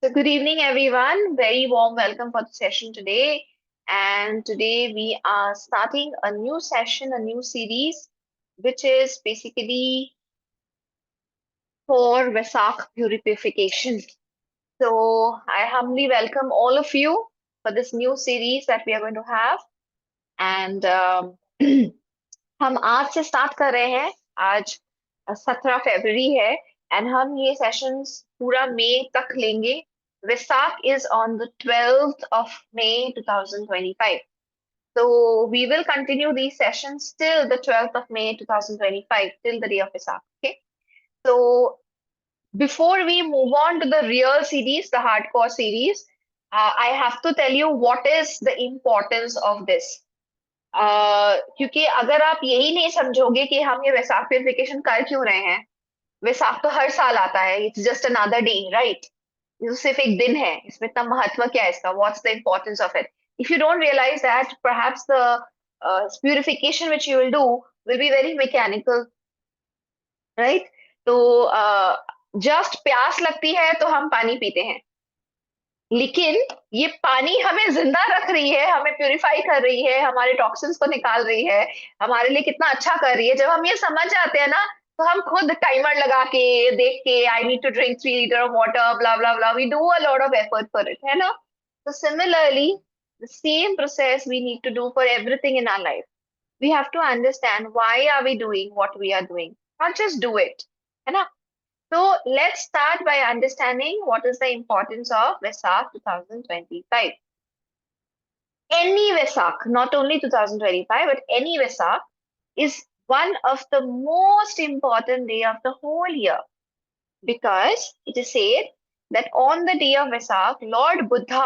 So, good evening, everyone. Very warm welcome for the session today. And today we are starting a new session, a new series, which is basically for Vesak purification. So, I humbly welcome all of you for this new series that we are going to have. And हम आज से start कर रहे हैं आज 17 फरवरी है and हम ये सेशंस पूरा मई तक लेंगे Visakh is on the 12th of May 2025 so we will continue these sessions till the 12th of May 2025 till the day of Vesak. Okay, so before we move on to the real series, the hardcore series, I have to tell you what is the importance of this. क्योंकि अगर आप यही नहीं समझोगे कि हम ये Vaisakh purification कर क्यों रहे हैं, वैसाख तो हर साल आता है, it's just another day, right? ये तो सिर्फ एक दिन है, इसमें इतना महत्व क्या है इसका? What's the importance of it? If you don't realise that perhaps the purification which you will be very mechanical, right? तो जस्ट प्यास लगती है तो हम पानी पीते हैं, लेकिन ये पानी हमें जिंदा रख रही है, हमें प्यूरिफाई कर रही है, हमारे टॉक्सिन्स को निकाल रही है, हमारे लिए कितना अच्छा कर रही है। जब हम ये समझ जाते हैं ना, तो हम खुद टाइमर लगा के देख के I need to drink 3 litre of water, blah blah blah, we do a lot of effort for it, है ना? तो similarly the same process we need to do for everything in our life. We have to understand why are we doing what we are doing, not just do it, है ना? So let's start by understanding what is the importance of Vesak 2025. Any Vesak, not only 2025, but any Vesak is one of the most important day of the whole year because it is said that on the day of Vesak, Lord Buddha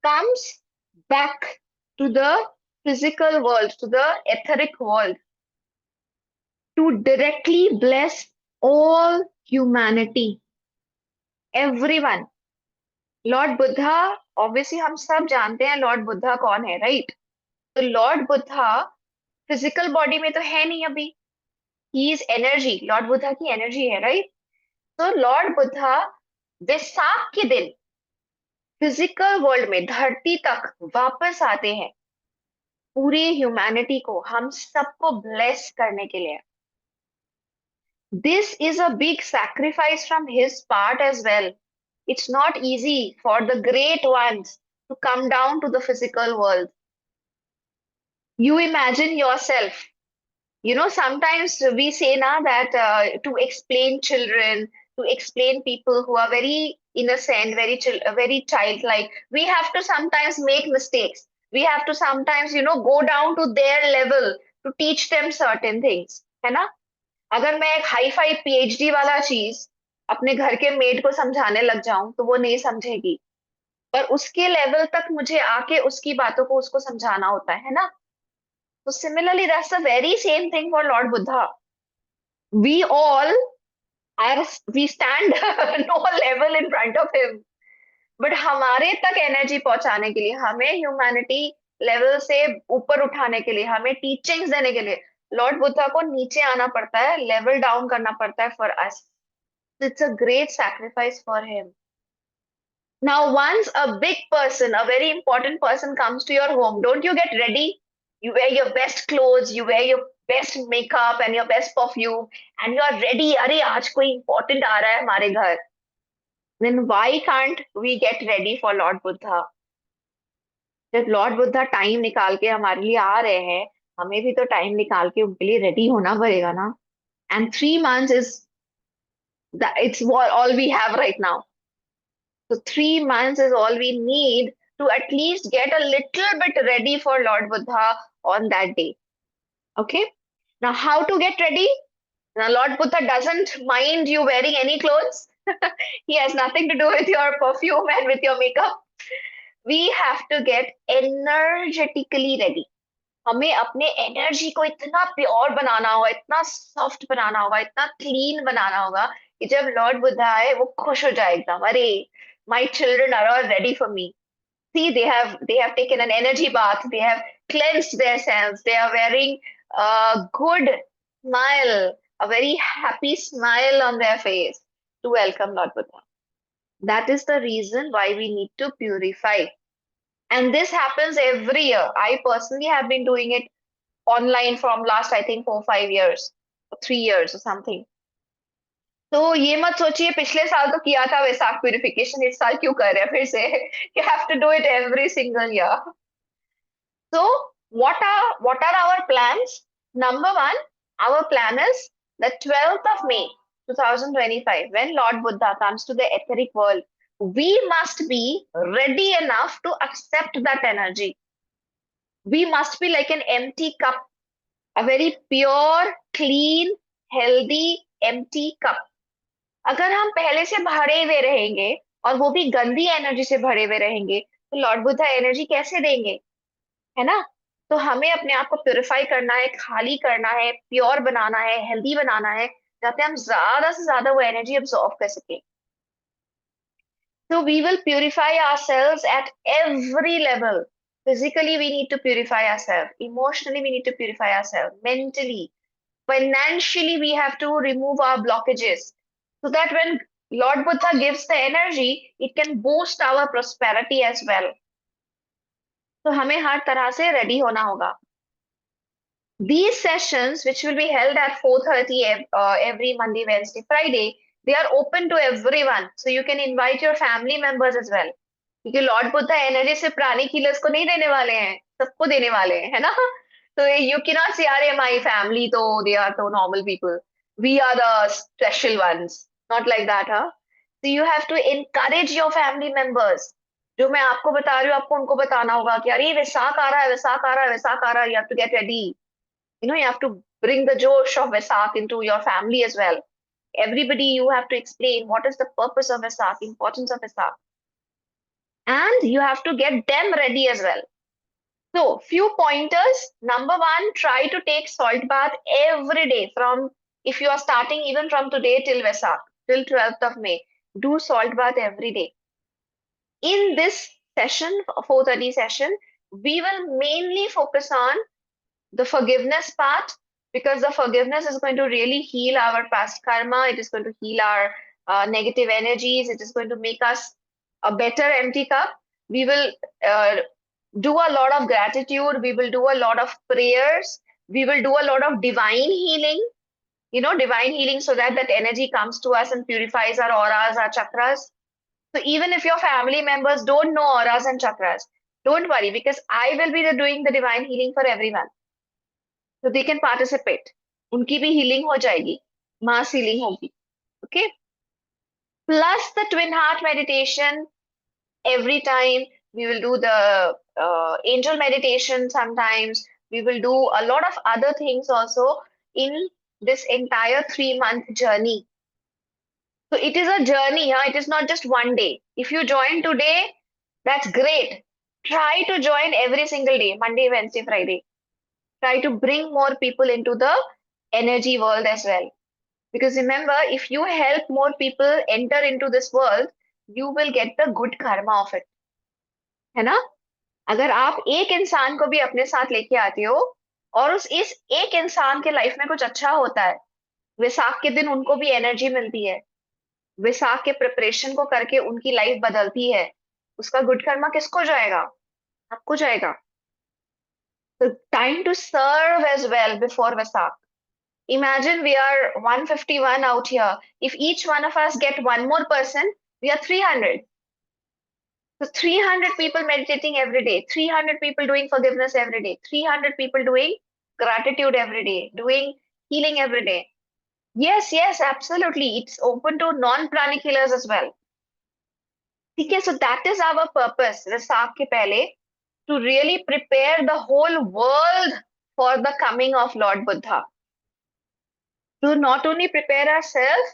comes back to the physical world, to the etheric world, to directly bless all humanity, everyone. Lord Buddha, obviously हम सब जानते हैं Lord Buddha कौन है, right? तो Lord Buddha physical body में तो है नहीं अभी, he is energy, Lord Buddha की एनर्जी है, राइट? तो लॉर्ड बुद्धा वैसाख के दिन फिजिकल वर्ल्ड में धरती तक वापस आते हैं पूरी ह्यूमैनिटी को, हम सबको ब्लेस करने के लिए. This is a big sacrifice from his part as well. It's not easy for the great ones to come down to the physical world. You imagine yourself. You know, sometimes we say now that to explain children, to explain people who are very innocent, very childlike, we have to sometimes make mistakes. We have to sometimes, go down to their level to teach them certain things. है ना? अगर मैं एक hi fi PhD वाला चीज अपने घर के मेड को समझाने लग जाऊं तो वो नहीं समझेगी, पर उसके लेवल तक मुझे आके उसकी बातों को उसको समझाना होता है ना? तो similarly that's the very same thing for Lord Buddha. We all are we stand no level in front of him, but हमारे तक एनर्जी पहुंचाने के लिए, हमें ह्यूमैनिटी लेवल से ऊपर उठाने के लिए, हमें टीचिंग्स देने के लिए लॉर्ड बुद्धा को नीचे आना पड़ता है, लेवल डाउन करना पड़ता है for us. It's a great sacrifice for him. Now, once a big person, a very important person comes to your home, don't you get ready? You wear your best clothes, you wear your best makeup and your best perfume, and you are ready. अरे आज कोई important आ रहा है हमारे घर. Then why can't we get ready for Lord Buddha? जब Lord Buddha time निकाल के हमारे लिए आ रहे हैं, हमें भी तो टाइम निकाल के उनके लिए रेडी होना पड़ेगा ना. And 3 months is that it's all we have right now. So 3 months is all we need to at least get a little bit ready for Lord Buddha on that day. Okay. Now, how to get ready? Now, Lord Buddha doesn't mind you wearing any clothes. He has nothing to do with your perfume and with your makeup. We have to get energetically ready. हमें अपने energy को इतना pure बनाना होगा, इतना soft बनाना होगा, इतना clean बनाना होगा कि जब लॉर्ड बुद्धा आए वो खुश हो जाए एकदम. अरे, my children are all ready for me. See, they have taken an energy bath, they have cleansed themselves, they are wearing a good smile, a very happy smile on their face to welcome Lord Buddha. That is the reason why we need to purify. And this happens every year. I personally have been doing it online from last, I think, 4 5 years, or 3 years or something. तो ये मत सोचिए पिछले साल तो किया था Vaisakh purification, इस साल क्यों कर रहे हैं फिर से. You have to do it every single year. So what are our plans? Number one, our plan is the 12th of May 2025, when Lord Buddha comes to the etheric world, we must be ready enough to accept that energy. We must be like an empty cup, a very pure, clean, healthy, empty cup. अगर हम पहले से भरे हुए रहेंगे और वो भी गंदी एनर्जी से भरे हुए रहेंगे, तो लॉर्ड बुद्धा एनर्जी कैसे देंगे, है ना. तो हमें अपने आप को प्योरीफाई करना है, खाली करना है, प्योर बनाना है, हेल्दी बनाना है, जाते हम ज्यादा से ज्यादा वो एनर्जी अब्सॉर्ब कर सके. So we will purify ourselves at every level. Physically, we need to purify ourselves. Emotionally, we need to purify ourselves. Mentally, financially, we have to remove our blockages so that when Lord Buddha gives the energy, it can boost our prosperity as well. तो हमें हर तरह से ready होना होगा. These sessions, which will be held at 4:30 every Monday, Wednesday, Friday, they are open to everyone. So you can invite your family members as well. क्योंकि Lord Buddha energy सिर्फ प्राणी कीलर्स को नहीं देने वाले हैं, सबको देने वाले हैं, है ना. तो यू कैन नॉट से अरे माय फैमिली तो दे आर तो normal people, we are the special ones. Not like that. हाँ, so you have to encourage your family members. जो मैं आपको बता रही हूँ आपको उनको बताना होगा कि अरे वैसाख आ रहा है, वैसाख आ रहा है, वैसाख आ रहा है, you have to get ready. You have to bring the Josh of Vesak into your family as well. Everybody, you have to explain what is the purpose of Vesak, importance of Vesak, and you have to get them ready as well. So, few pointers. Number one, try to take salt bath every day from, if you are starting even from today till Vesak, till 12th of May, do salt bath every day. In this session, 4:30 session, we will mainly focus on the forgiveness part, because the forgiveness is going to really heal our past karma. It is going to heal our negative energies. It is going to make us a better empty cup. We will do a lot of gratitude. We will do a lot of prayers. We will do a lot of divine healing, divine healing, so that that energy comes to us and purifies our auras, our chakras. So even if your family members don't know auras and chakras, don't worry, because I will be doing the divine healing for everyone. So they can participate. उनकी भी healing हो जाएगी, mass healing होगी. Okay. Plus the twin heart meditation. Every time we will do the angel meditation. Sometimes we will do a lot of other things also in this entire 3 month journey. So it is a journey. Huh? It is not just one day. If you join today, that's great. Try to join every single day, Monday, Wednesday, Friday. Try to bring more people into the energy world as well. Because remember, if you help more people enter into this world, you will get the good karma of it. है ना. अगर आप एक इंसान को भी अपने साथ लेके आते हो और उस इस एक इंसान के लाइफ में कुछ अच्छा होता है, वैसाख के दिन उनको भी एनर्जी मिलती है, वैसाख के प्रिपरेशन को करके उनकी लाइफ बदलती है, उसका गुड कर्मा किसको जाएगा, आपको जाएगा. तो time to serve as well before Vaisakh. Imagine we are 151 out here. If each one of us get one more person, we are 300. So 300 people meditating every day, 300 people doing forgiveness every day, 300 people doing gratitude every day, doing healing every day. Yes, yes, absolutely. It's open to non-pranic healers as well. Okay, so that is our purpose, Vesak ke pehle, to really prepare the whole world for the coming of Lord Buddha. To not only prepare ourselves,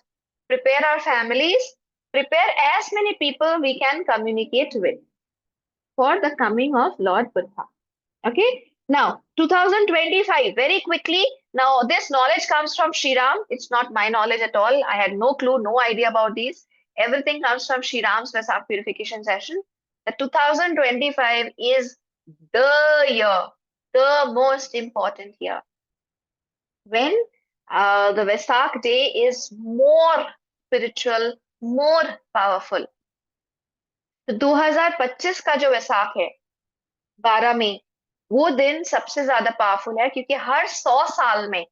prepare our families, prepare as many people we can communicate with for the coming of Lord Buddha. Okay, now 2025, very quickly. Now, this knowledge comes from Sri Ram. It's not my knowledge at all. I had no clue, no idea about these. Everything comes from Sri Ram's Vesak purification session. The 2025 is the year, the most important year, when the Vesak day is more spiritual, more powerful. तो 2025 का जो वैसाख है, 12 मई, वो दिन सबसे ज्यादा powerful है, क्योंकि हर 100 साल में,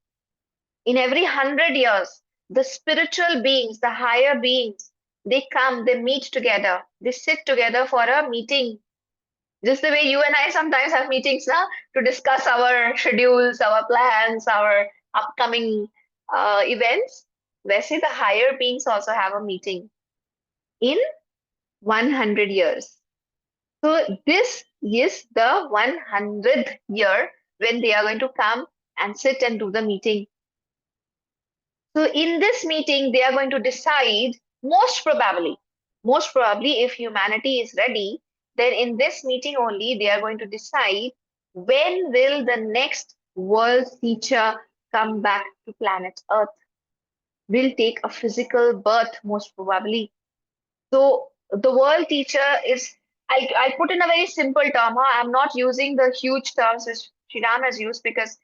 in every 100 years, the spiritual beings, the higher beings, they come, they meet together, they sit together for a meeting. Just the way you and I sometimes have meetings now to discuss our schedules, our plans, our upcoming events. वैसे the higher beings also have a meeting in 100 years. So this is the 100th year when they are going to come and sit and do the meeting. So in this meeting, they are going to decide, most probably, if humanity is ready, then in this meeting only, they are going to decide when will the next world teacher come back to planet Earth. Will take a physical birth, most probably. So the world teacher is, I put in a very simple term. Huh? I'm not using the huge terms which Sriram has used, because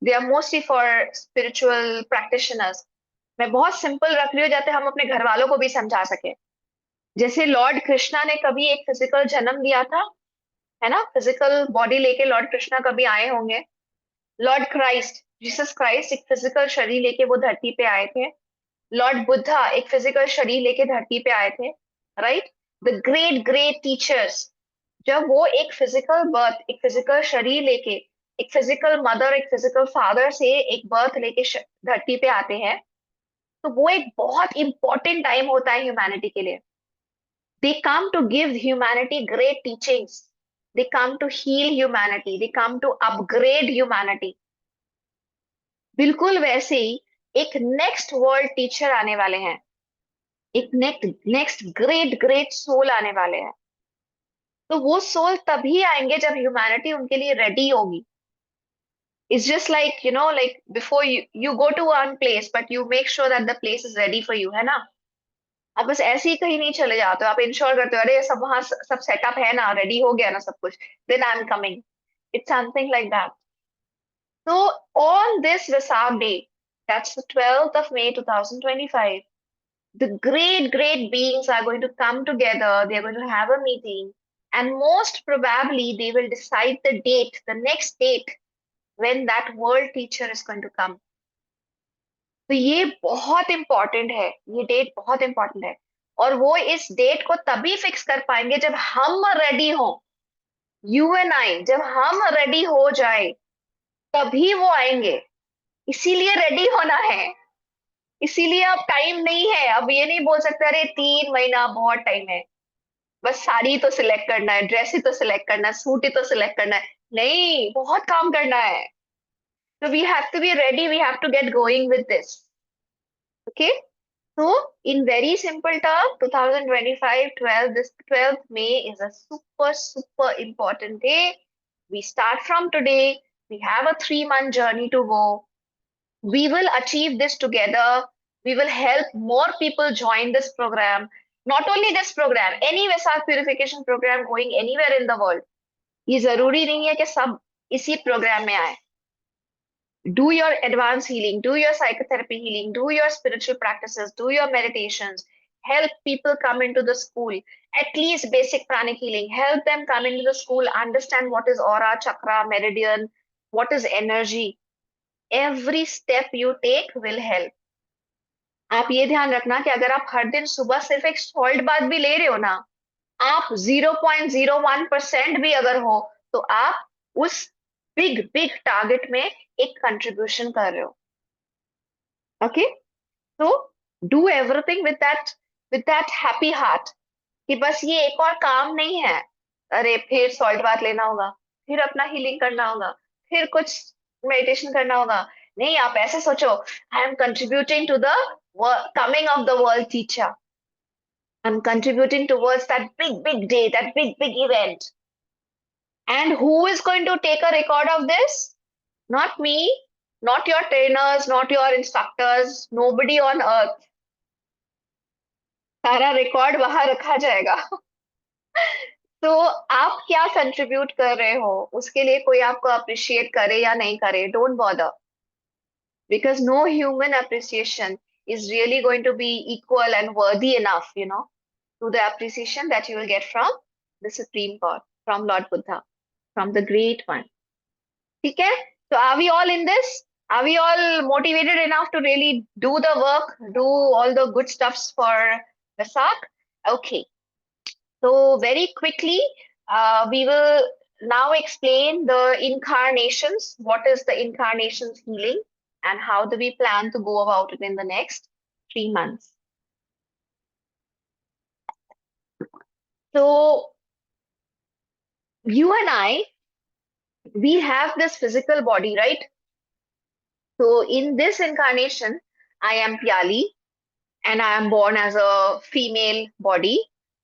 they are mostly for spiritual practitioners. मैं बहुत simple रख रही हूँ जाते हम अपने घर वालों को भी समझा सके। जैसे लॉर्ड कृष्णा ने कभी एक फिजिकल जन्म लिया था, है ना, फिजिकल बॉडी लेके लॉर्ड कृष्णा कभी आए होंगे। लॉर्ड क्राइस्ट, जीसस क्राइस्ट एक फिजिकल शरीर लेके वो धरती पे आए थे। लॉर्ड बुद्धा एक फिजिकल शरीर लेके धरती पे आए थे, right. The great great teachers, जब वो एक फिजिकल बर्थ, एक फिजिकल शरीर लेके, एक फिजिकल मदर, एक फिजिकल फादर से एक बर्थ लेके धरती पे आते हैं, तो वो एक बहुत इंपॉर्टेंट टाइम होता है ह्यूमैनिटी के लिए। They come to give humanity great teachings, they come to heal humanity, they come to upgrade humanity. बिल्कुल वैसे ही एक नेक्स्ट वर्ल्ड टीचर आने वाले हैं, एक नेक्स्ट ग्रेट ग्रेट सोल आने वाले हैं। तो वो सोल तभी आएंगे जब ह्यूमैनिटी उनके लिए रेडी होगी। It's just like, like before you go to one place, but you make sure that the place is ready for you, है ना। आप बस ऐसे ही कहीं नहीं चले जाते हो, आप इंश्योर करते हो अरे सब वहां सब सेटअप है ना, रेडी हो गया ना सब कुछ, then I am coming. It's something like that. So on this Vesak day, that's the 12th of May 2025, the great, great beings are going to come together. They're going to have a meeting, and most probably they will decide the date, the next date, when that world teacher is going to come. तो ये बहुत important है, ये date बहुत important है। और वो इस डेट को तभी फिक्स कर पाएंगे जब हम रेडी हो, यू एंड आई, जब हम रेडी हो जाए तभी वो आएंगे। इसीलिए रेडी होना है, इसीलिए अब टाइम नहीं है। अब ये नहीं बोल सकते अरे 3 महीना बहुत टाइम है, बस साड़ी तो सिलेक्ट करना है, ड्रेस ही तो सिलेक्ट करना है, सूट ही तो सिलेक्ट करना है। नहीं, बहुत काम करना है। तो we have to be ready, we have to get going with this. Okay, so in very simple term, 2025 12, this 12th May is a super super important day. We start from today. We have a 3-month journey to go. We will achieve this together. We will help more people join this program. Not only this program, any Vesak purification program going anywhere in the world. ये जरूरी नहीं है कि सब इसी programme में आए। Do your advanced healing, do your psychotherapy healing, do your spiritual practices, do your meditations, help people come into the school, at least basic pranic healing, help them come into the school, understand what is aura, chakra, meridian, what is energy. Every step you take will help. आप ये ध्यान रखना कि अगर आप हर दिन सुबह सिर्फ एक सॉल्ट बाथ भी ले रहे हो ना, आप 0.01% भी अगर हो, तो आप उस बिग बिग टारगेट में एक कंट्रीब्यूशन कर रहे हो। ओके, तो do everything with that happy heart, कि बस ये एक और काम नहीं है, अरे फिर सॉल्ट बाथ लेना होगा, फिर अपना हीलिंग करना होगा, फिर कुछ मेडिटेशन करना होगा। नहीं, आप ऐसे सोचो, I am contributing to the coming of the world teacher, I am contributing towards that big big day, that big big event. And who is going to take a record of this? Not me, not your trainers, not your instructors, nobody on earth. सारा record वहां रखा जाएगा। तो आप क्या contribute कर रहे हो, उसके लिए कोई आपको अप्रिशिएट करे या नहीं करे, don't bother, because no human appreciation is really going to be equal and worthy enough, to the appreciation that you will get from the Supreme God, from Lord Buddha, from the Great One. Okay? So are we all in this? Are we all motivated enough to really do the work, do all the good stuffs for Vesak? Okay. So very quickly, we will now explain the incarnations. What is the incarnations healing and how do we plan to go about it in the next 3 months? So you and I, we have this physical body, right? So in this incarnation, I am Piyali and I am born as a female body.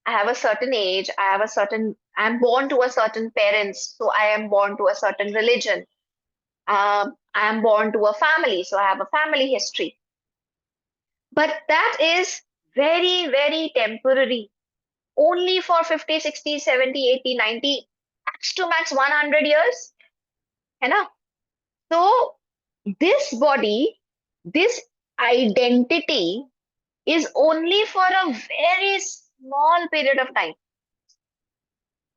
I have a certain age, I'm born to a certain parents, so I am born to a certain religion. I am born to a family, so I have a family history. But that is very, very temporary, only for 50, 60, 70, 80, 90, max to max 100 years. है ना? So this body, this identity is only for a very small period of time.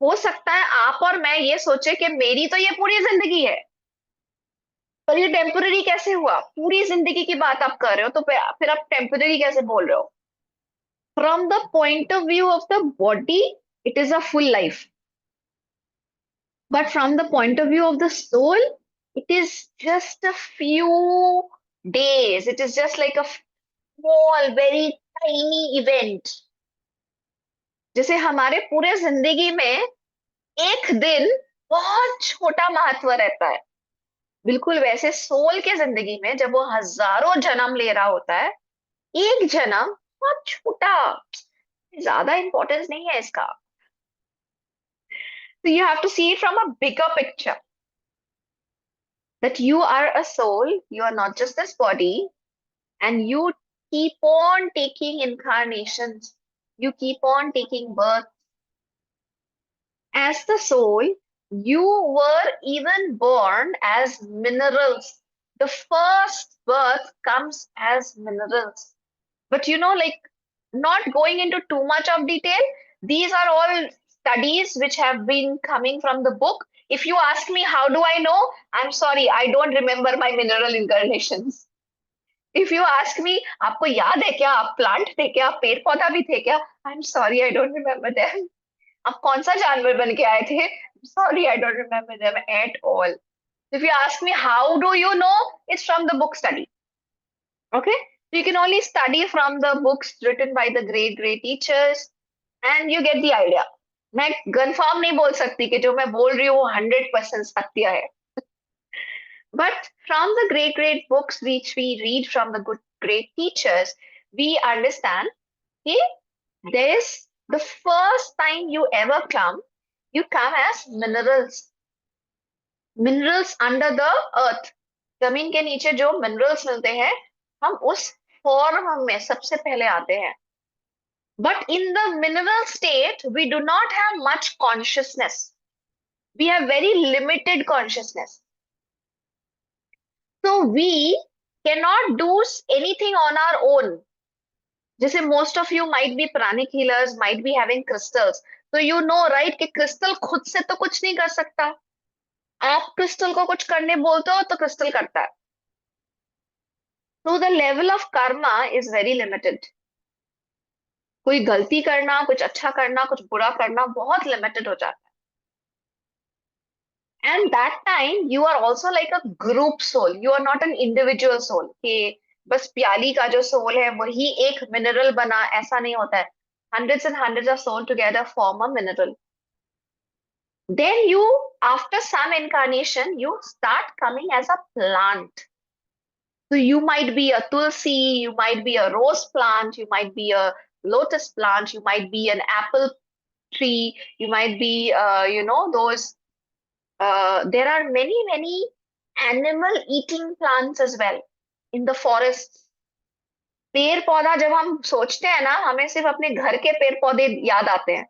हो सकता है आप और मैं ये सोचे कि मेरी तो ये पूरी जिंदगी है, पर ये टेम्पररी कैसे हुआ? पूरी जिंदगी की बात आप कर रहे हो तो फिर आप टेम्पररी कैसे बोल रहे हो? From the point of view of the body, it is a full life. But from the point of view of the soul, it is just a few days. It is just like a small, very tiny event. जैसे हमारे पूरे जिंदगी में एक दिन बहुत छोटा महत्व रहता है, बिल्कुल वैसे सोल के जिंदगी में जब वो हजारों जन्म ले रहा होता है, एक जन्म बहुत छोटा, ज्यादा इंपॉर्टेंस नहीं है इसका. So you have to see it from a bigger picture. That you are a soul, you are not just this body, and you keep on taking incarnations. You keep on taking birth. As the soul, you were even born as minerals. The first birth comes as minerals. But like not going into too much of detail, these are all studies which have been coming from the book. If you ask me how do I know, I'm sorry, I don't remember my mineral incarnations. If you ask me, आपको याद है क्या, आप plant थे क्या, पेड़ पौधा भी थे क्या, I'm sorry, I don't remember them. आप कौन सा जानवर बन के आए थे, sorry, I don't remember them at all. If you ask me how do you know, it's from the book study. Okay, so you can only study from the books written by the great great teachers and you get the idea. मैं confirm नहीं बोल सकती कि जो मैं बोल रही हूँ वो 100% सत्य है. But from the great great books which we read from the good great teachers, we understand that this the first time you ever come, you come as minerals. Minerals under the earth. जमीन के नीचे जो minerals मिलते हैं, हम उस form में सबसे पहले आते हैं. But in the mineral state, we do not have much consciousness. We have very limited consciousness. So we cannot do anything on our own. जैसे most of you might be pranic healers, might be having crystals. So you know, right, कि crystal खुद से तो कुछ नहीं कर सकता. आप crystal को कुछ करने बोलते हो तो crystal करता है. So the level of karma is very limited. कोई गलती करना, कुछ अच्छा करना, कुछ बुरा करना बहुत limited हो जाता है. And that time you are also like a group soul. You are not an individual soul. कि बस प्याली का जो soul है वही एक mineral बना, ऐसा नहीं होता है. Hundreds and hundreds of souls together form a mineral. Then you, after some incarnation, you start coming as a plant. So you might be a tulsi, you might be a rose plant, you might be a lotus plant, you might be an apple tree, you might be, those. There are many, many animal-eating plants as well in the forests. पेड़ पौधा जब हम सोचते हैं ना, हमें सिर्फ अपने घर के पेड़ पौधे याद आते हैं,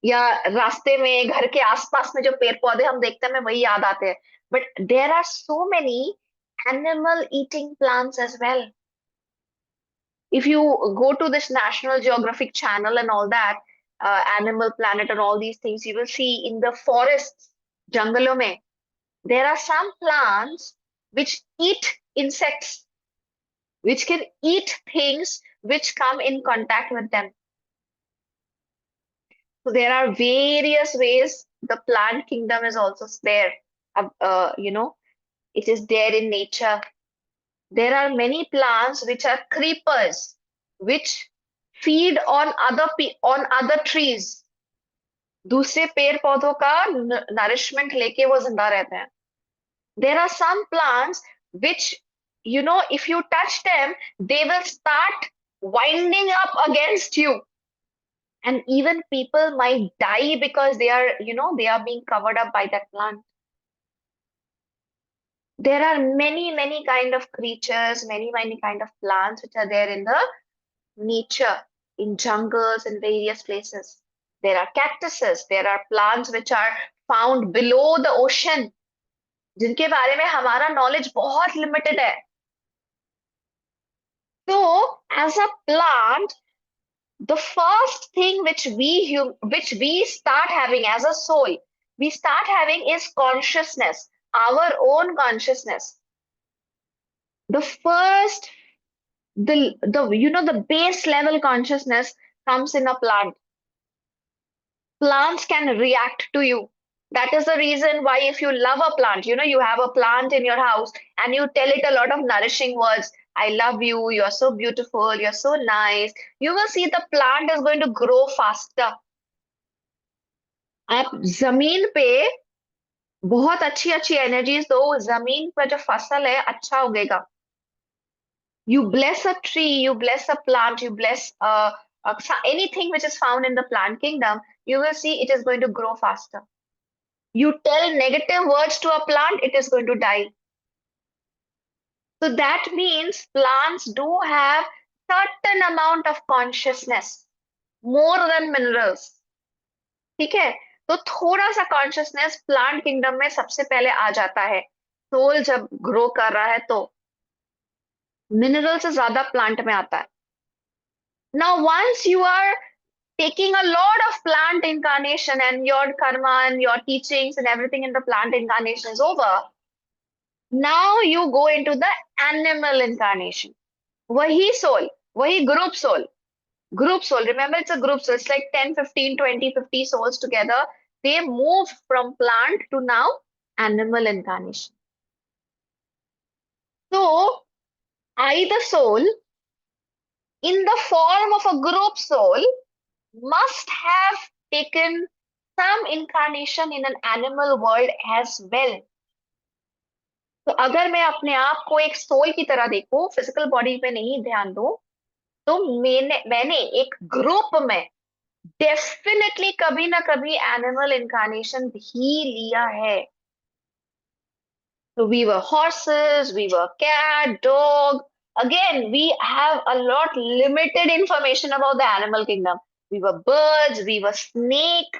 या रास्ते में घर के आसपास में जो पेड़ पौधे हम देखते हैं, हमें वही याद आते हैं. But there are so many animal-eating plants as well. If you go to this National Geographic channel and all that, Animal Planet and all these things, you will see in the forests, jungaloं mein, there are some plants which eat insects, which can eat things which come in contact with them. So there are various ways the plant kingdom is also there. It is there in nature. There are many plants which are creepers, which feed on other trees. दूसरे पेड़ पौधों का nourishment लेके वो जिंदा रहते हैं. There are some plants which, if you touch them, they will start winding up against you. And even people might die because they are being covered up by that plant. There are many kind of creatures, many kind of plants which are there in the nature, in jungles and various places. There are cactuses, there are plants which are found below the ocean, जिनके बारे में हमारा knowledge बहुत limited है. So, as a plant, the first thing which we start having as a soul, we start having is consciousness, our own consciousness. The first, the base level consciousness comes in a plant. Plants can react to you. That is the reason why if you love a plant, you have a plant in your house and you tell it a lot of nourishing words. I love you, you're so beautiful, you're so nice. You will see the plant is going to grow faster. आप जमीन पे बहुत अच्छी अच्छी energies दो, जमीन पर जो फसल है अच्छा उगेगा. You bless a tree, you bless a plant, you bless anything which is found in the plant kingdom, you will see it is going to grow faster. You tell negative words to a plant, it is going to die. So that means plants do have certain amount of consciousness, more than minerals. ठीक है, तो थोड़ा सा consciousness plant kingdom में सबसे पहले आ जाता है. सोल जब ग्रो कर रहा है तो मिनरल से ज्यादा प्लांट में आता है. Now once you are taking a lot of plant incarnation and your karma and your teachings and everything in the plant incarnation is over, now you go into the animal incarnation. Wahi soul, wahi group soul. Group soul, remember it's a group soul. It's like 10, 15, 20, 50 souls together. They move from plant to now animal incarnation. So, I, the soul, in the form of a group soul, must have taken some incarnation in an animal world as well. तो अगर मैं अपने आप को एक soul की तरह देखूं, फिजिकल बॉडी पे नहीं ध्यान दूं, तो मैंने एक ग्रुप में डेफिनेटली कभी ना कभी एनिमल इनकारनेशन भी लिया है. So we were horses, we were cat, dog. Again, we have a lot limited information about the animal kingdom. We were birds, we were snake,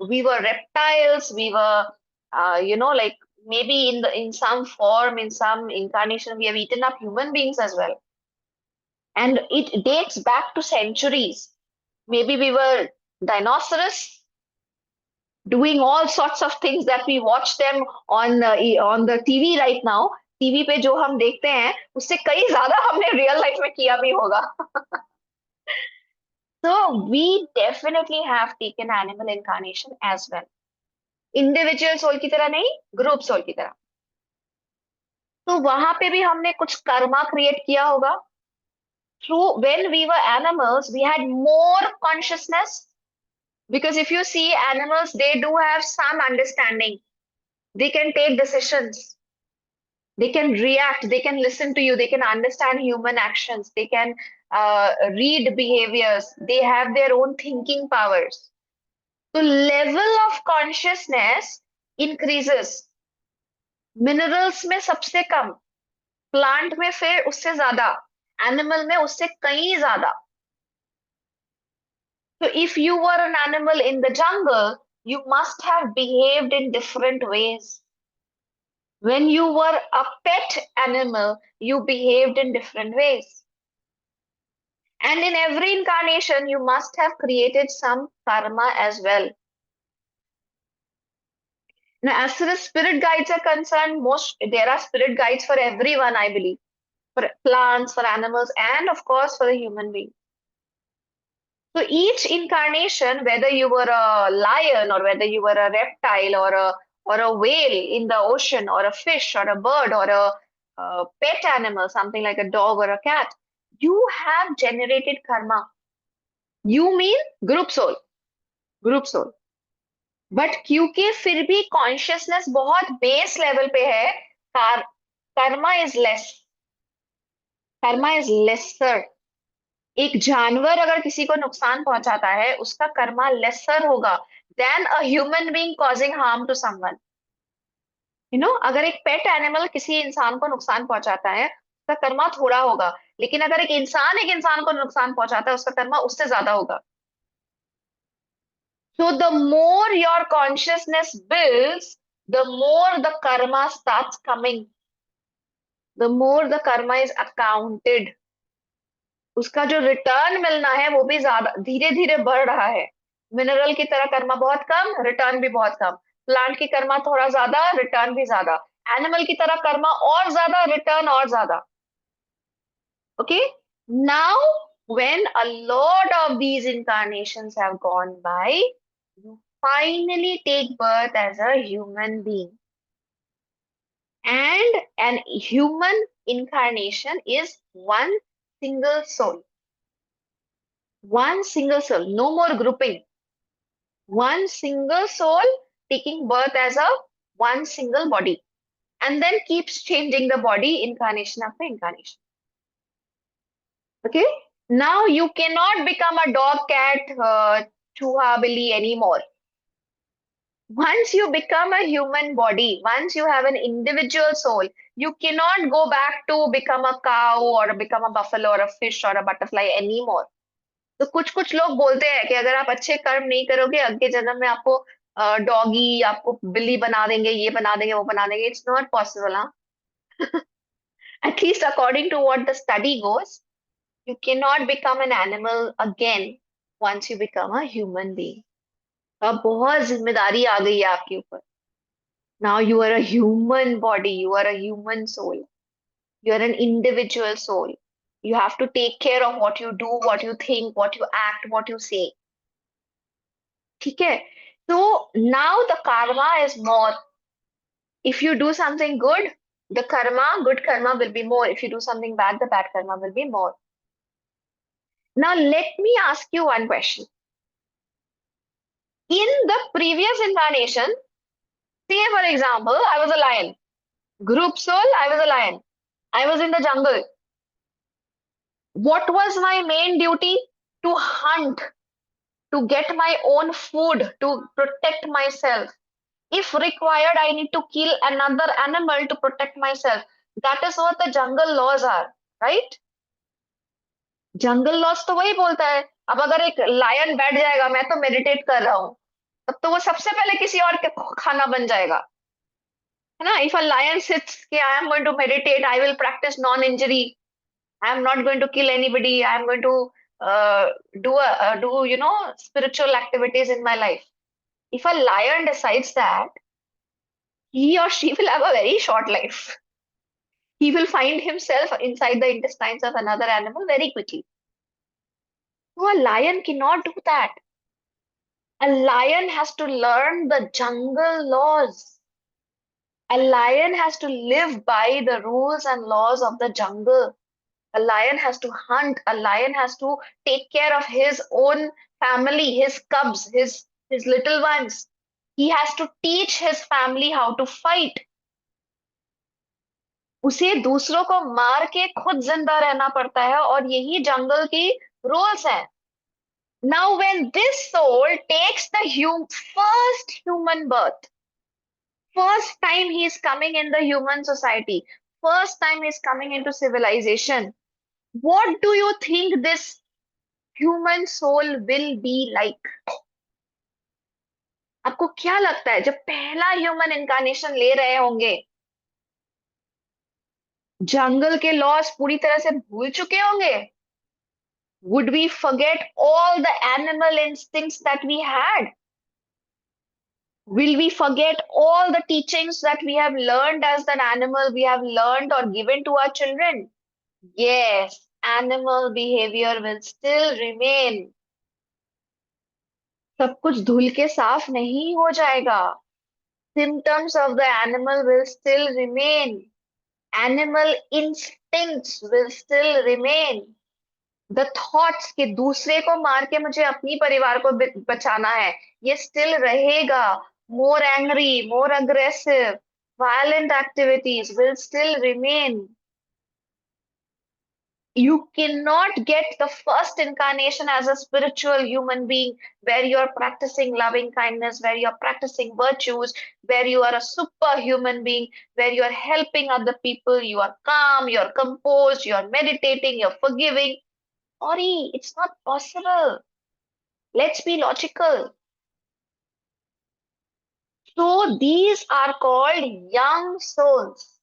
we were reptiles, we were, like maybe in some form, in some incarnation, we have eaten up human beings as well. And it dates back to centuries. Maybe we were dinosaurs, doing all sorts of things that we watch them on the TV right now. TV पे जो हम देखते हैं उससे कई ज्यादा हमने real life में किया भी होगा. So we definitely have taken animal incarnation as well. Individual soul की तरह नहीं, group soul की तरह. तो वहां पे भी हमने कुछ कर्मा क्रिएट किया होगा. Through when we were animals, we had more consciousness. Because if you see animals, they do have some understanding. They can take decisions. They can react. They can listen to you. They can understand human actions. They can read behaviors. They have their own thinking powers. So level of consciousness increases. Minerals में सबसे कम, plant में फिर उससे ज्यादा, animal में उससे कहीं ज्यादा. So if you were an animal in the jungle, you must have behaved in different ways. When you were a pet animal, you behaved in different ways. And in every incarnation, you must have created some karma as well. Now, as far as spirit guides are concerned, there are spirit guides for everyone, I believe, for plants, for animals, and of course for the human being. So each incarnation, whether you were a lion or whether you were a reptile or a whale in the ocean or a fish or a bird or a pet animal, something like a dog or a cat, you have generated karma. You mean group soul, group soul. But क्योंकि फिर भी consciousness बहुत base level पे है, karma is less, karma is lesser. एक जानवर अगर किसी को नुकसान पहुंचाता है उसका कर्मा लेसर होगा then a human being causing harm to someone. अगर एक पेट एनिमल किसी इंसान को नुकसान पहुंचाता है उसका कर्मा थोड़ा होगा, लेकिन अगर एक इंसान को नुकसान पहुंचाता है उसका कर्मा उससे ज्यादा होगा. So the more your consciousness builds, the more the karma starts coming. The more the karma is accounted. उसका जो रिटर्न मिलना है वो भी ज्यादा धीरे धीरे बढ़ रहा है. मिनरल की तरह कर्मा बहुत कम, रिटर्न भी बहुत कम. प्लांट की कर्मा थोड़ा ज्यादा, रिटर्न भी ज्यादा. एनिमल की तरह कर्मा और ज्यादा, रिटर्न और ज्यादा. Okay? Now, when a lot of these incarnations have gone by, you finally take birth as a human being. And an human incarnation is one single soul. One single soul, no more grouping. One single soul taking birth as a one single body and then keeps changing the body incarnation after incarnation. Okay? Now you cannot become a dog, cat, chuha, billy anymore. Once you become a human body, once you have an individual soul, you cannot go back to become a cow or become a buffalo or a fish or a butterfly anymore. तो कुछ कुछ लोग बोलते हैं कि अगर आप अच्छे कर्म नहीं करोगे अगले जन्म में आपको डॉगी, आपको बिल्ली बना देंगे, ये बना देंगे, वो बना देंगे. It's not possible. हाँ, at least according to what the study goes, you cannot become an animal again once you become a human being. अब बहुत जिम्मेदारी आ गई है आपके ऊपर. Now you are a human body, you are a human soul, you are an individual soul. You have to take care of what you do, what you think, what you act, what you say. ठीक है? So now the karma is more. If you do something good, the karma, good karma will be more. If you do something bad, the bad karma will be more. Now let me ask you one question. In the previous incarnation, say for example, I was a lion. Group soul, I was a lion. I was in the jungle. What was my main duty? To hunt, to get my own food, to protect myself. If required, I need to kill another animal to protect myself. That is what the jungle laws are, right? Jungle loss तो वही बोलता है. अब अगर एक lion बैठ जाएगा, मैं तो मेडिटेट कर रहा हूँ, तब तो वो सबसे पहले किसी और के खाना बन जाएगा, है ना. इफ अ लायन सिट्स कि I am going to meditate, I will practise non injury, I am not going to kill anybody, I am going to do spiritual activities in my life. If a lion decides that, he or she will have a very short life. He will find himself inside the intestines of another animal very quickly. So a lion cannot do that. A lion has to learn the jungle laws. A lion has to live by the rules and laws of the jungle. A lion has to hunt. A lion has to take care of his own family, his cubs, his little ones. He has to teach his family how to fight. उसे दूसरों को मार के खुद जिंदा रहना पड़ता है और यही जंगल की रूल्स हैं. Now, when this soul takes the first human birth, first time he is coming in the human society, first time he is coming into civilization, what do you think this human soul will be like? आपको क्या लगता है जब पहला human incarnation ले रहे होंगे, जंगल के लॉस पूरी तरह से भूल चुके होंगे? Would we forget all the animal instincts that we had? Will we forget all the teachings that we have learned as an animal, we have learned or given to our children? Yes, animal behavior will still remain. सब कुछ धुल के साफ नहीं हो जाएगा. Symptoms of the animal will still remain. Animal instincts will still remain. The thoughts कि दूसरे को मार के मुझे अपनी परिवार को बचाना है, ये still रहेगा. More angry, more aggressive, violent activities will still remain. You cannot get the first incarnation as a spiritual human being where you are practicing loving kindness, where you are practicing virtues, where you are a superhuman being, where you are helping other people, you are calm, you are composed, you are meditating, you're forgiving. Sorry, it's not possible. Let's be logical. So these are called young souls.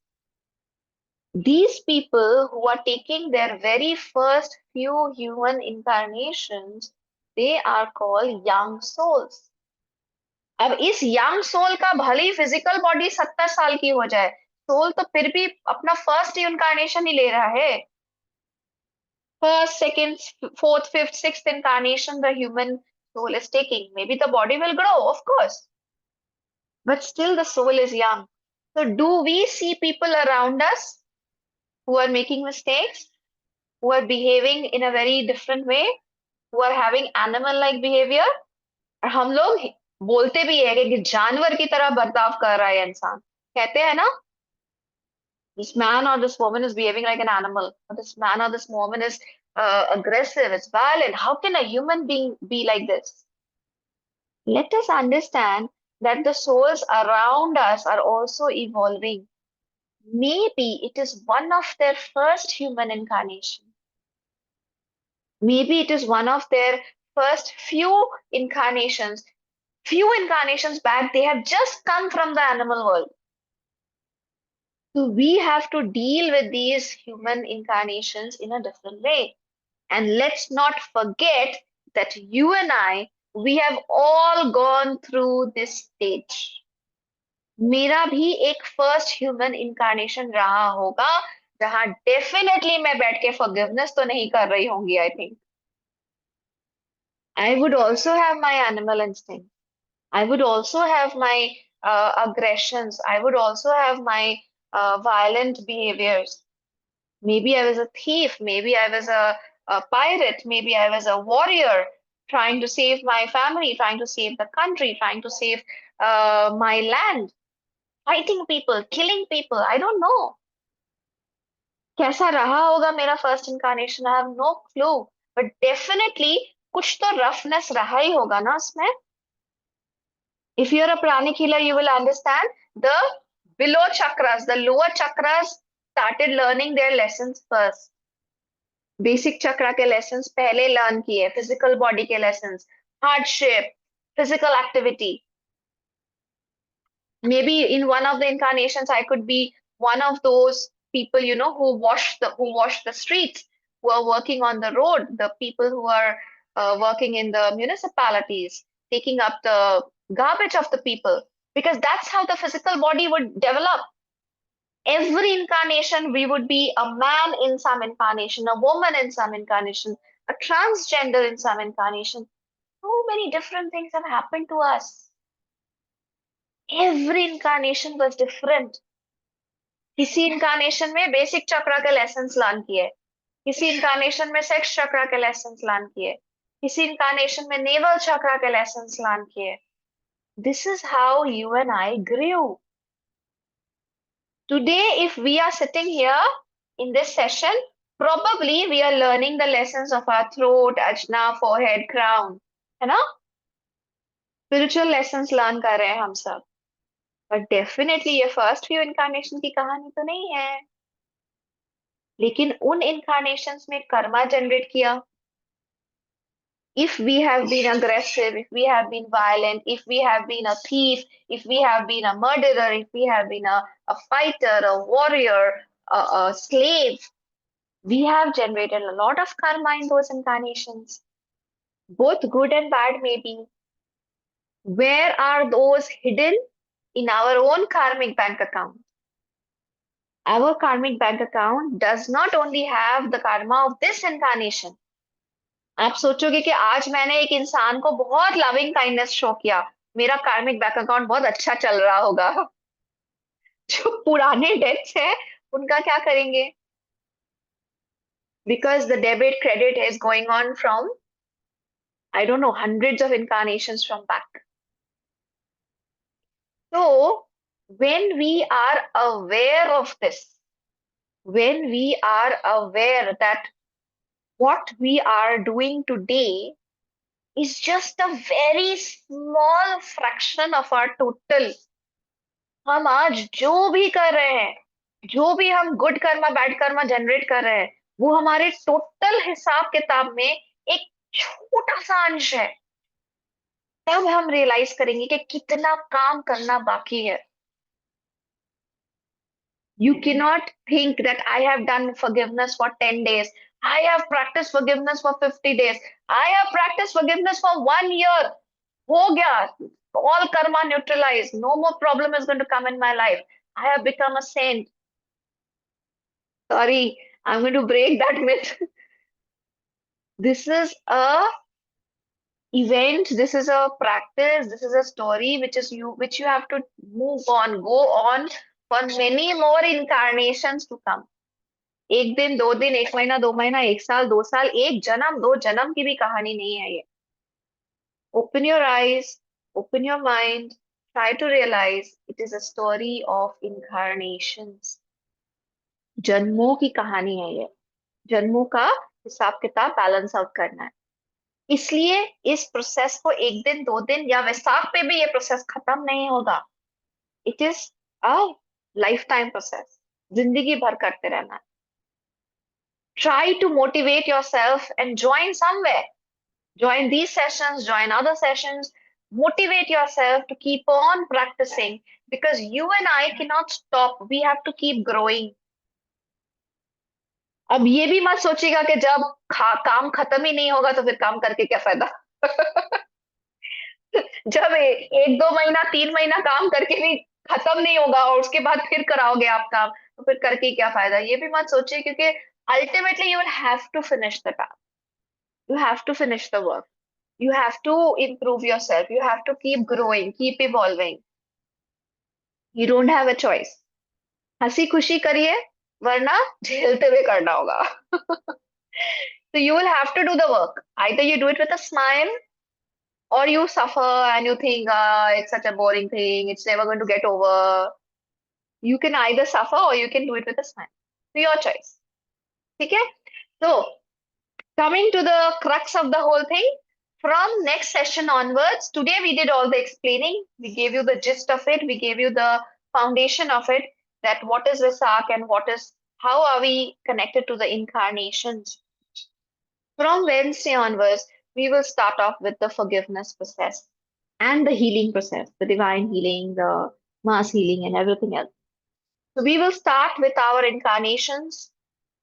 These people who are taking their very first few human incarnations, they are called young souls. अब इस young soul का भले ही physical body 70 साल की हो जाए, soul तो फिर भी अपना first incarnation ही ले रहा है. First, second, fourth, fifth, sixth incarnation the human soul is taking. Maybe the body will grow, of course, but still the soul is young. So do we see people around us who are making mistakes, who are behaving in a very different way, who are having animal-like behavior? और हम लोग बोलते भी है कि जानवर की तरह बर्ताव कर रहा है इंसान. कहते हैं ना, this man or this woman is behaving like an animal, or this man or this woman is aggressive, it's violent. How can a human being be like this? Let us understand that the souls around us are also evolving. Maybe it is one of their first human incarnation. Maybe it is one of their first few incarnations. Few incarnations back, they have just come from the animal world. So we have to deal with these human incarnations in a different way. And let's not forget that you and I, we have all gone through this stage. मेरा भी एक first human incarnation रहा होगा जहां definitely मैं बैठ के forgiveness तो नहीं कर रही होंगी. I think I would also have my animal instinct. I would also have my aggressions. I would also have my violent behaviors. Maybe I was a thief. Maybe I was a pirate. Maybe I was a warrior trying to save my family, trying to save the country, trying to save my land, fighting people, killing people. I don't know. कैसा रहा होगा मेरा first incarnation? I have no clue. But definitely कुछ तो roughness रहा ही होगा ना उसमें. If you're a pranic healer, you will understand the below chakras, the lower chakras started learning their lessons first. Basic chakra के lessons पहले learn किए, physical body के lessons, hardship, physical activity. Maybe in one of the incarnations, I could be one of those people, who wash the streets, who are working on the road, the people who are working in the municipalities, taking up the garbage of the people, because that's how the physical body would develop. Every incarnation, we would be a man in some incarnation, a woman in some incarnation, a transgender in some incarnation. So many different things have happened to us. Every incarnation was different. किसी incarnation में basic chakra के lessons learn किए, किसी incarnation में sex chakra के lessons learn किए, किसी incarnation में navel chakra के lessons learn किए. This is how you and I grew. Today, if we are sitting here in this session, probably we are learning the lessons of our throat, ajna, forehead, crown. है ना? Spiritual lessons learn कर रहे हैं हम सब. But definitely ये first few incarnation की कहानी तो नहीं है. लेकिन उन incarnations में कर्मा generate किया. If we have been aggressive, if we have been violent, if we have been a thief, if we have been a murderer, if we have been a fighter, a warrior, a slave, We have generated a lot of karma in those incarnations, both good and bad, maybe. Where are those hidden? In our own karmic bank account. Our karmic bank account does not only have the karma of this incarnation. आप सोचोगे कि आज मैंने एक इंसान को बहुत loving kindness show किया, मेरा कार्मिक बैंक अकाउंट बहुत अच्छा चल रहा होगा। जो पुराने डेट्स है उनका क्या करेंगे? Because the debit credit is going on from, I don't know, hundreds of incarnations from back. So when we are aware of this, when we are aware that what we are doing today is just a very small fraction of our total, हम आज जो भी कर रहे हैं, जो भी हम good Karma bad Karma generate कर रहे हैं, वो हमारे टोटल हिसाब किताब में एक छोटा सा अंश है। तब हम रियलाइज करेंगे कि कितना काम करना बाकी है। You cannot think that I have done forgiveness for 10 days. I have practiced forgiveness for 50 days. I have practiced forgiveness for 1 year. हो गया. All karma neutralized. No more problem is going to come in my life. I have become a saint. Sorry, I'm going to break that myth. This is a event, this is a practice, this is a story which you have to move on, go on for many more incarnations to come. एक दिन, 2 दिन, 1 महीना, 2 महीना, 1 साल, 2 साल, एक जन्म, 2 जन्म की भी कहानी नहीं है ये। Open your eyes, open your mind, try to realize it is a story of incarnations. जन्मों की कहानी है ये। जन्मों का हिसाब किताब बैलेंस आउट करना है। इसलिए इस प्रोसेस को एक दिन, 2 दिन या वैसाख पे भी ये प्रोसेस खत्म नहीं होगा। It is a life time process, जिंदगी भर करते रहना है। Try to motivate yourself and join somewhere. Join these sessions, join other sessions. Motivate yourself to keep on practicing because you and I cannot stop. We have to keep growing. अब ये भी मत सोचिएगा कि जब काम खत्म ही नहीं होगा तो फिर काम करके क्या फायदा। जब 1-2 महीना, 3 महीना काम करके भी खत्म नहीं होगा और उसके बाद फिर कराओगे आप काम, तो फिर करके क्या फायदा, ये भी मत सोचिए, क्योंकि ultimately you will have to finish the task, you have to finish the work, you have to improve yourself, you have to keep growing, keep evolving. You don't have a choice. हंसी खुशी करिए, वरना झेलते हुए करना होगा। So you will have to do the work. Either you do it with a smile or you suffer and you think, it's such a boring thing, it's never going to get over. You can either suffer or you can do it with a smile. So your choice. Okay? So coming to the crux of the whole thing, from next session onwards, today we did all the explaining. We gave you the gist of it. We gave you the foundation of it, that what is Vesak and how are we connected to the incarnations. From Wednesday onwards, we will start off with the forgiveness process and the healing process, the divine healing, the mass healing, and everything else. So we will start with our incarnations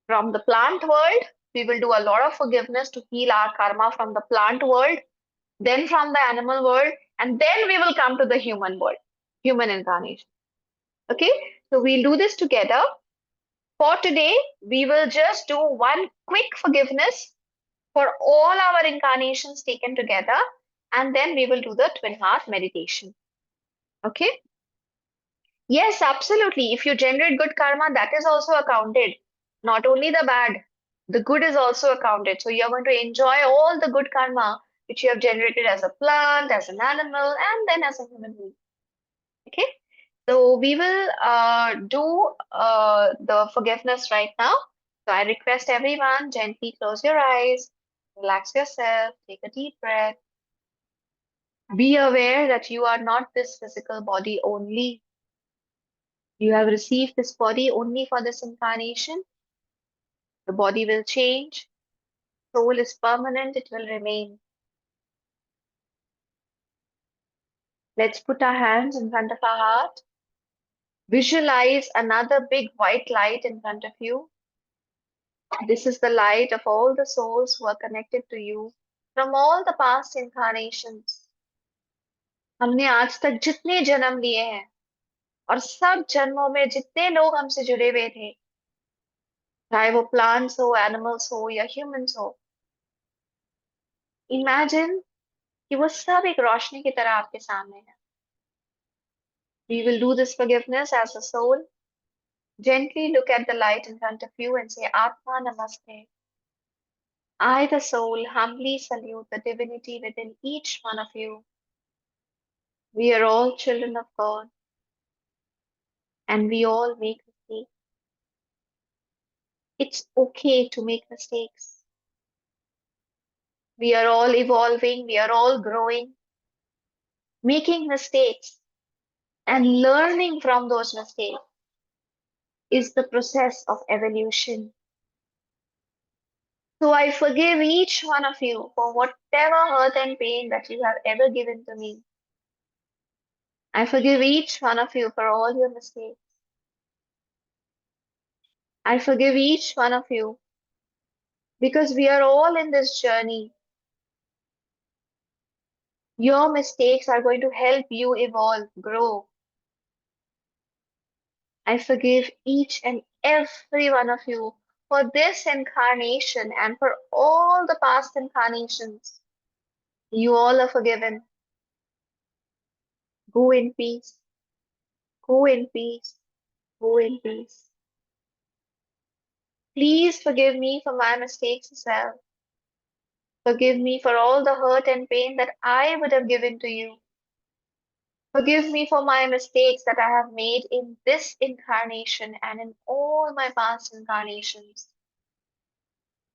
from the plant world. We will do a lot of forgiveness to heal our karma from the plant world, then from the animal world, and then we will come to the human world, human incarnation. Okay, so we'll do this together. For today, we will just do one quick forgiveness for all our incarnations taken together, and then we will do the twin heart meditation. Okay? Yes, absolutely. If you generate good karma, that is also accounted. Not only the bad, the good is also accounted. So you're going to enjoy all the good karma which you have generated as a plant, as an animal, and then as a human being. Okay? So we will do the forgiveness right now. So I request everyone, gently close your eyes, relax yourself, take a deep breath. Be aware that you are not this physical body only. You have received this body only for this incarnation. The body will change. Soul is permanent, it will remain. Let's put our hands in front of our heart. Visualize another big white light in front of you. This is the light of all the souls who are connected to you from all the past incarnations. हमने आज तक जितने जन्म लिए हैं और सब जन्मों में जितने लोग हमसे जुड़े हुए थे, चाहे वो प्लांट्स हो, एनिमल्स हो या ह्यूमंस हो, इमेजिन कि वो सब एक रोशनी की तरह आपके सामने है. We will do this forgiveness as a soul. Gently look at the light in front of you and say, Atma Namaste. I, the soul, humbly salute the divinity within each one of you. We are all children of God and we all make mistakes. It's okay to make mistakes. We are all evolving, we are all growing, making mistakes and learning from those mistakes is the process of evolution. So I forgive each one of you for whatever hurt and pain that you have ever given to me. I forgive each one of you for all your mistakes. I forgive each one of you because we are all in this journey. Your mistakes are going to help you evolve, grow. I forgive each and every one of you for this incarnation and for all the past incarnations. You all are forgiven. Go in peace. Go in peace. Go in peace. Please forgive me for my mistakes as well. Forgive me for all the hurt and pain that I would have given to you. Forgive me for my mistakes that I have made in this incarnation and in all my past incarnations.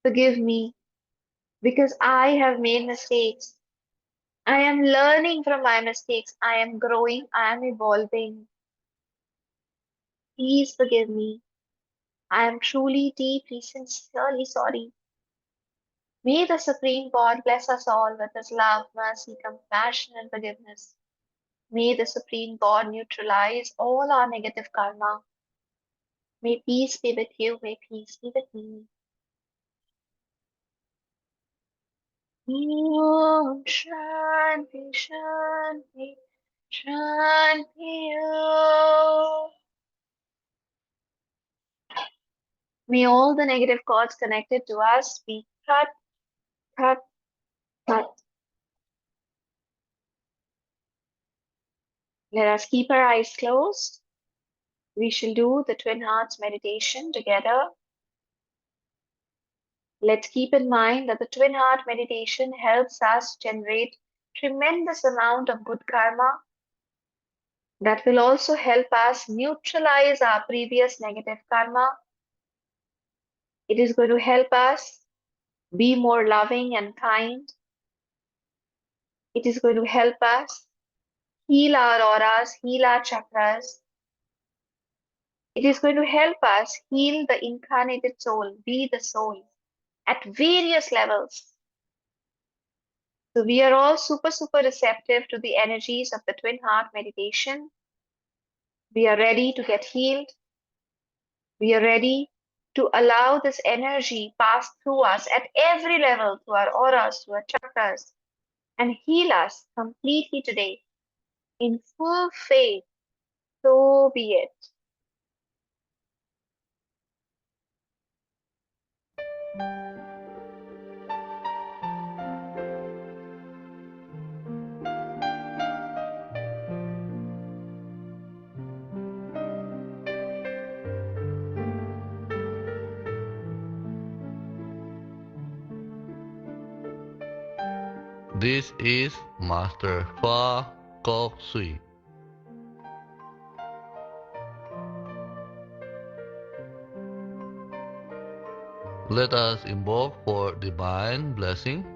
Forgive me because I have made mistakes. I am learning from my mistakes. I am growing. I am evolving. Please forgive me. I am truly, deeply, sincerely sorry. May the Supreme God bless us all with His love, mercy, compassion, and forgiveness. May the Supreme God neutralize all our negative karma. May peace be with you. May peace be with me. Om Shanti Shanti Shanti Om. May all the negative cords connected to us be cut, cut, cut. Let us keep our eyes closed. We shall do the Twin Hearts meditation together. Let's keep in mind that the Twin Heart meditation helps us generate tremendous amount of good karma that will also help us neutralize our previous negative karma. It is going to help us be more loving and kind. It is going to help us heal our auras, heal our chakras. It is going to help us heal the incarnated soul, be the soul at various levels. So we are all super, super receptive to the energies of the Twin Heart meditation. We are ready to get healed. We are ready to allow this energy pass through us at every level, through our auras, through our chakras, and heal us completely today in full faith. So be it. This is Master Fa Kok Sui. Let us invoke for divine blessing